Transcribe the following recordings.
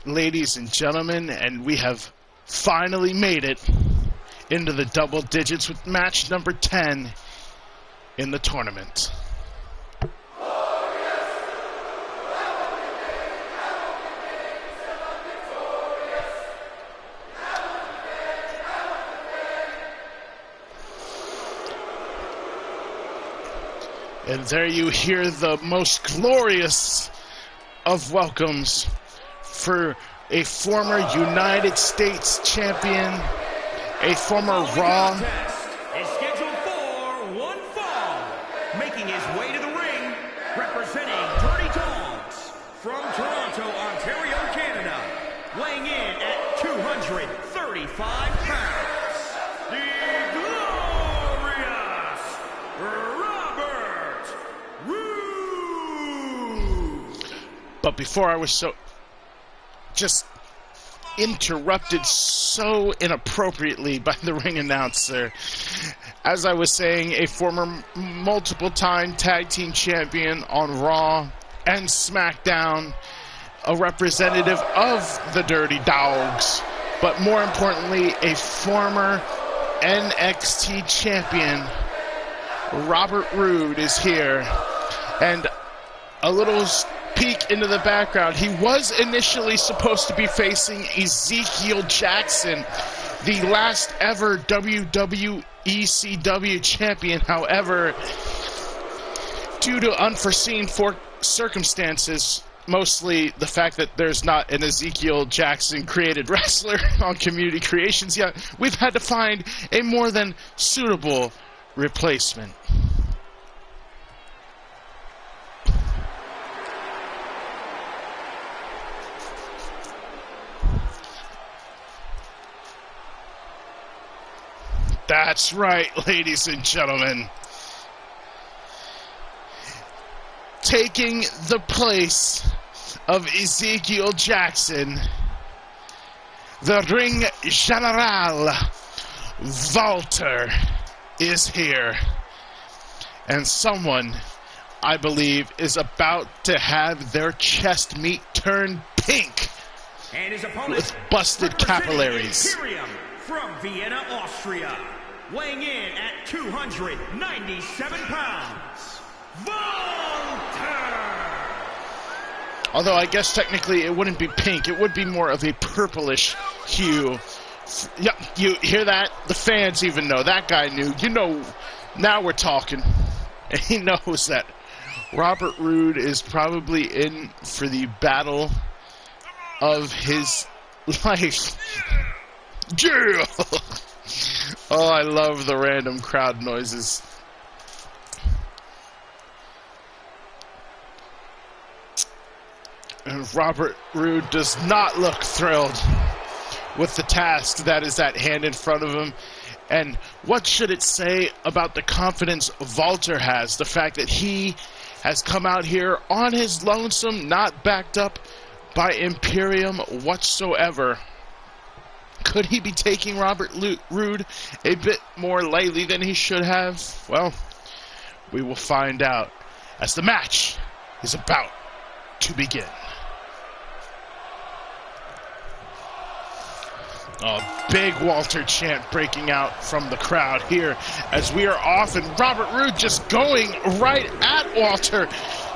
Ladies and gentlemen, and we have finally made it into the double digits with match number 10 in the tournament. And there you hear the most glorious of welcomes for a former United States champion, a former Raw. Is scheduled for one fall, making his way to the ring, representing Dirty Dogs from Toronto, Ontario, Canada, weighing in at 235 pounds, the glorious Robert Roode. But before I was just interrupted so inappropriately by the ring announcer. As I was saying, a former multiple-time tag team champion on Raw and SmackDown, a representative of the Dirty Dogs, but more importantly, a former NXT champion, Robert Roode, is here. And a little peek into the background. He was initially supposed to be facing Ezekiel Jackson, the last ever WWECW champion. However, due to unforeseen circumstances, mostly the fact that there's not an Ezekiel Jackson created wrestler on Community Creations yet, we've had to find a more than suitable replacement. That's right, ladies and gentlemen. Taking the place of Ezekiel Jackson, the Ring General, Walter, is here. And someone, I believe, is about to have their chest meat turned pink And his opponent, with busted capillaries. Imperium from Vienna, Austria, weighing in at 297 pounds, Walter! Although I guess technically it wouldn't be pink, it would be more of a purplish hue. Yep, you hear that? The fans even know. That guy knew. You know, now we're talking. And he knows that Robert Roode is probably in for the battle of his life. Yeah! Oh, I love the random crowd noises. And Robert Roode does not look thrilled with the task that is at hand in front of him. And what should it say about the confidence Walter has? The fact that he has come out here on his lonesome, not backed up by Imperium whatsoever. Could he be taking Robert Roode a bit more lightly than he should have? Well, we will find out as the match is about to begin. A big Walter chant breaking out from the crowd here as we are off, and Robert Roode just going right at Walter,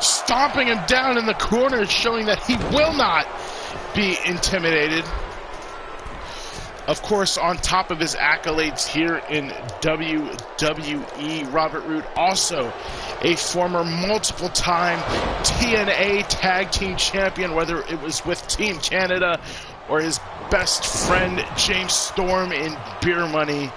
stomping him down in the corner, showing that he will not be intimidated. Of course, on top of his accolades here in WWE, Robert Roode also a former multiple-time TNA Tag Team Champion, whether it was with Team Canada or his best friend James Storm in Beer Money.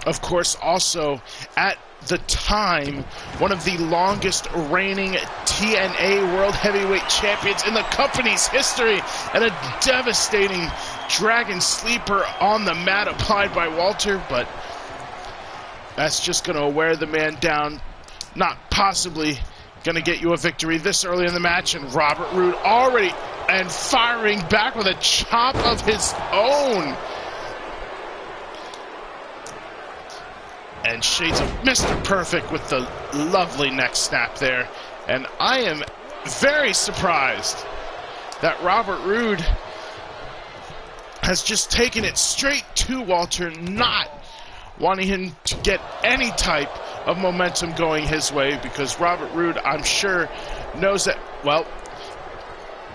Of course, also at the time, one of the longest reigning TNA World Heavyweight Champions in the company's history, and a devastating Dragon Sleeper on the mat applied by Walter, but that's just going to wear the man down, not possibly going to get you a victory this early in the match. And Robert Roode already and firing back with a chop of his own. And shades of Mr. Perfect with the lovely neck snap there. And I am very surprised that Robert Roode has just taken it straight to Walter, not wanting him to get any type of momentum going his way, because Robert Roode, I'm sure, knows that, well,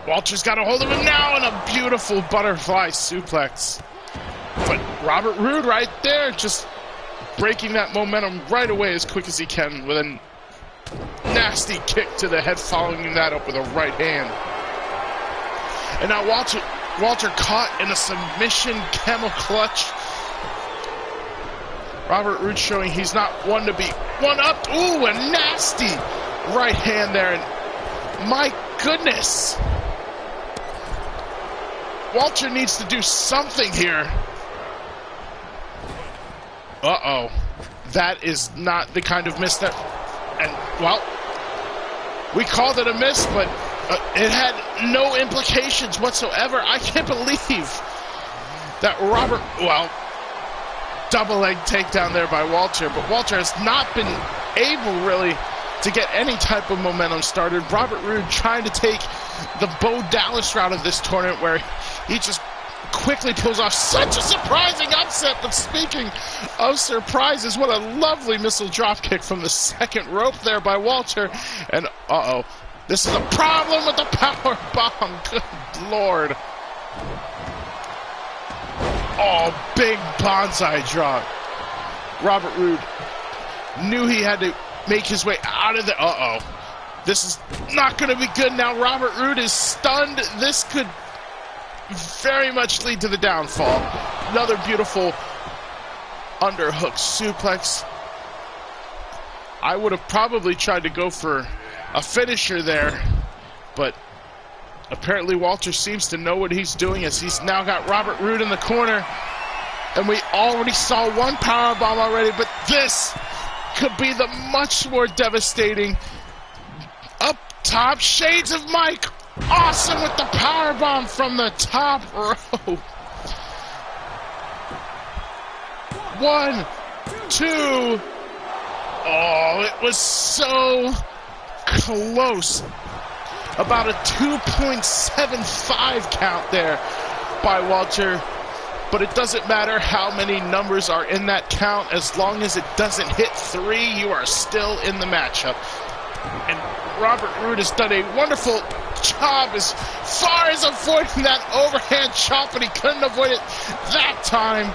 Walter's got a hold of him now, and a beautiful butterfly suplex. But Robert Roode right there, just breaking that momentum right away as quick as he can with a nasty kick to the head, following that up with a right hand. And now Walter caught in a submission camel clutch. Robert Roode showing he's not one to be one up. Ooh, a nasty right hand there. And my goodness, Walter needs to do something here. Uh-oh. That is not the kind of miss that... And, well, we called it a miss, but it had no implications whatsoever. I can't believe that Robert... Well, double leg takedown there by Walter, but Walter has not been able, really, to get any type of momentum started. Robert Roode trying to take the Bo Dallas route of this tournament, where he just quickly pulls off such a surprising upset. But speaking of surprises, what a lovely missile drop kick from the second rope there by Walter. And uh-oh, this is a problem with the power bomb. Good Lord. Oh, big bonsai drop. Robert Roode knew he had to make his way out of the... Uh-oh. This is not going to be good now. Robert Roode is stunned. This could very much lead to the downfall. Another beautiful underhook suplex. I would have probably tried to go for a finisher there, but apparently Walter seems to know what he's doing, as he's now got Robert Roode in the corner. And we already saw one powerbomb already, but this could be the much more devastating. Up top, shades of Mike. Awesome with the powerbomb from the top rope. 1, 2. Oh, it was so close. About a 2.75 count there by Walter. But it doesn't matter how many numbers are in that count. As long as it doesn't hit 3, you are still in the matchup. And Robert Roode has done a wonderful job as far as avoiding that overhand chop, but he couldn't avoid it that time.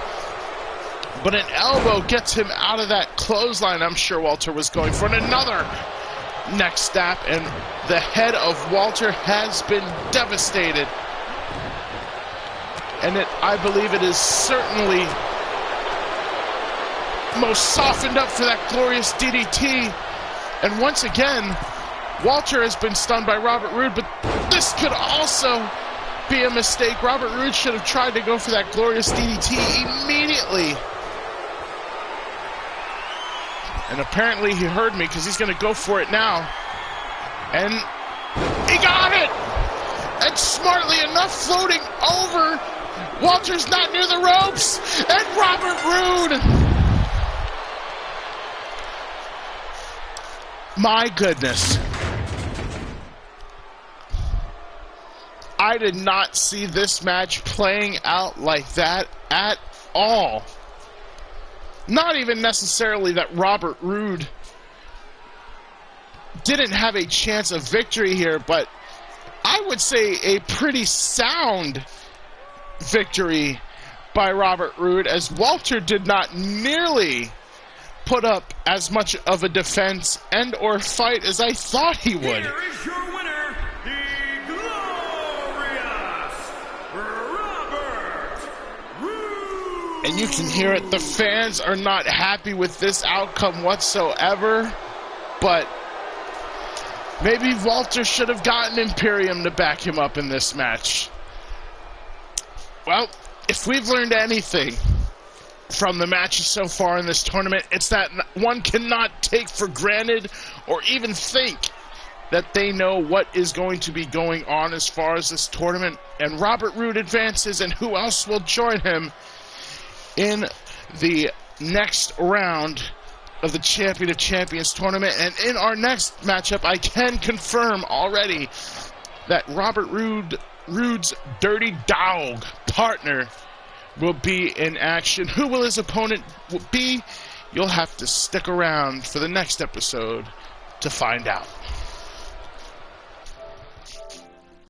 But an elbow gets him out of that clothesline. I'm sure Walter was going for another neck snap, and the head of Walter has been devastated. And I believe it is certainly most softened up for that glorious DDT. And once again, Walter has been stunned by Robert Roode, but this could also be a mistake. Robert Roode should have tried to go for that glorious DDT immediately. And apparently he heard me, because he's going to go for it now. And he got it! And smartly enough, floating over. Walter's not near the ropes. And Robert Roode. My goodness. I did not see this match playing out like that at all. Not even necessarily that Robert Roode didn't have a chance of victory here, but I would say a pretty sound victory by Robert Roode, as Walter did not nearly put up as much of a defense and or fight as I thought he would. Here is your winner, the glorious Robert Roode. And you can hear it, the fans are not happy with this outcome whatsoever, but maybe Walter should have gotten Imperium to back him up in this match. Well, if we've learned anything from the matches so far in this tournament, it's that one cannot take for granted or even think that they know what is going to be going on as far as this tournament. And Robert Roode advances, and who else will join him in the next round of the Champion of Champions tournament. And in our next matchup, I can confirm already that Robert Roode Rude's dirty dog partner will be in action. Who will his opponent be? You'll have to stick around for the next episode to find out.